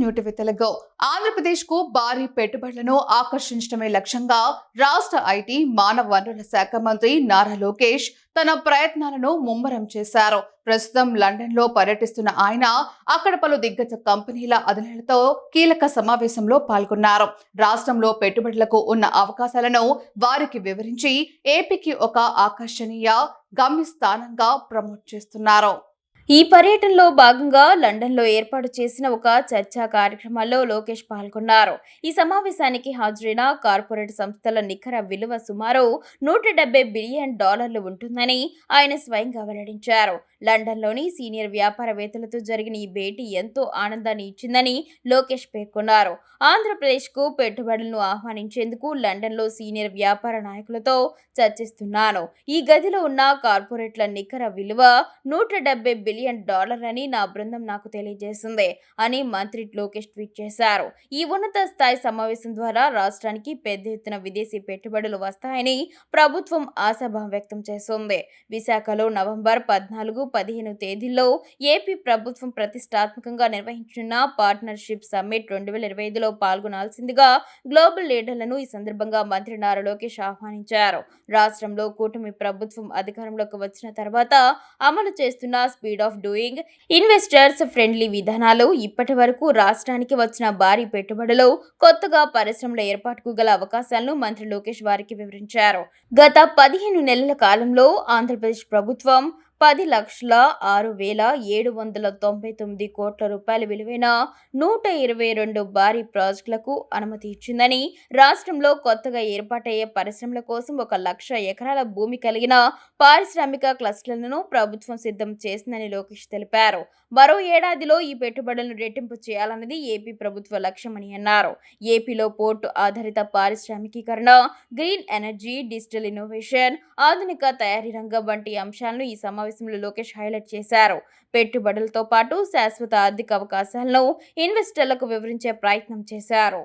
న్యూటి with Telugu. Andhra Pradesh కు భారీ పెట్టుబడులను ఆకర్షించడమే లక్ష్యంగా రాష్ట్ర ఐటీ మానవ వనరుల శాఖ మంత్రి నారా లోకేష్ తన ప్రయత్నాలను ముమ్మరం చేశారు. ప్రస్తుతం లండన్ లో పర్యటిస్తున్న ఆయన అక్కడ పలు దిగ్గజ కంపెనీల అధినేతలతో కీలక సమావేశంలో పాల్గొన్నారు. రాష్ట్రంలో పెట్టుబడులకు ఉన్న అవకాశాలను వారికి వివరించి ఏపీకి ఒక ఆకర్షణీయ గమ్యస్థానంగా ప్రమోట్ చేస్తున్నారు. ఈ పర్యటనలో భాగంగా లండన్లో ఏర్పాటు చేసిన ఒక చర్చా కార్యక్రమాల్లో లోకేష్ పాల్గొన్నారు. ఈ సమావేశానికి హాజరైన కార్పొరేట్ సంస్థల నికర విలువ సుమారు $170 బిలియన్ ఉంటుందని ఆయన స్వయంగా వెల్లడించారు. లండన్లోని సీనియర్ వ్యాపారవేత్తలతో జరిగిన ఈ భేటీ ఎంతో ఆనందాన్ని ఇచ్చిందని లోకేష్ పేర్కొన్నారు. ఆంధ్రప్రదేశ్కు పెట్టుబడులను ఆహ్వానించేందుకు లండన్లో సీనియర్ వ్యాపార నాయకులతో చర్చిస్తున్నాను. ఈ గదిలో ఉన్న కార్పొరేట్ల నికర విలువ $170 బిలియన్ అని నా బృందం నాకు తెలియజేసింది అని మంత్రి లోకేష్ ట్వీట్ చేశారు. ఈ ఉన్నత స్థాయి సమావేశం ద్వారా రాష్ట్రానికి పెద్ద ఎత్తున విదేశీ పెట్టుబడులు వస్తాయని ప్రభుత్వం ఆశాభావం వ్యక్తం చేస్తోంది. విశాఖలో నవంబర్ 14-15 తేదీల్లో ఏపీ ప్రభుత్వం ప్రతిష్టాత్మకంగా నిర్వహించిన పార్ట్నర్షిప్ సమ్మిట్ 2025లో పాల్గొనాల్సిందిగా గ్లోబల్ లీడర్లను ఈ సందర్భంగా మంత్రి నారా లోకేష్ ఆహ్వానించారు. రాష్ట్రంలో కూటమి ప్రభుత్వం అధికారంలోకి వచ్చిన తర్వాత అమలు చేస్తున్న speed of doing, investors friendly విధానాలు ఇప్పటి వరకు రాష్ట్రానికి వచ్చిన భారీ పెట్టుబడులు, కొత్తగా పరిశ్రమల ఏర్పాటుకు గల అవకాశాలను మంత్రి లోకేష్ వారికి వివరించారు. గత 15 నెలల కాలంలో ఆంధ్రప్రదేశ్ ప్రభుత్వం 10,06,799 కోట్ల రూపాయల విలువైన 122 భారీ ప్రాజెక్టులకు అనుమతి ఇచ్చిందని, రాష్ట్రంలో కొత్తగా ఏర్పాటయ్యే పరిశ్రమల కోసం 1,00,000 ఎకరాల భూమి కలిగిన పారిశ్రామిక క్లస్టర్లను ప్రభుత్వం సిద్ధం చేసిందని లోకేష్ తెలిపారు. మరో ఏడాదిలో ఈ పెట్టుబడులను రెట్టింపు చేయాలన్నది ఏపీ ప్రభుత్వ లక్ష్యమని అన్నారు. ఏపీలో పోర్టు ఆధారిత పారిశ్రామికీకరణ, గ్రీన్ ఎనర్జీ, డిజిటల్ ఇన్నోవేషన్, ఆధునిక తయారీ రంగం వంటి అంశాలను ఈ సమావేశంలో లోకేష్ హైలైట్ చేశారు. పెట్టుబడులతో పాటు శాశ్వత ఆర్థిక అవకాశాలను ఇన్వెస్టర్లకు వివరించే ప్రయత్నం చేశారు.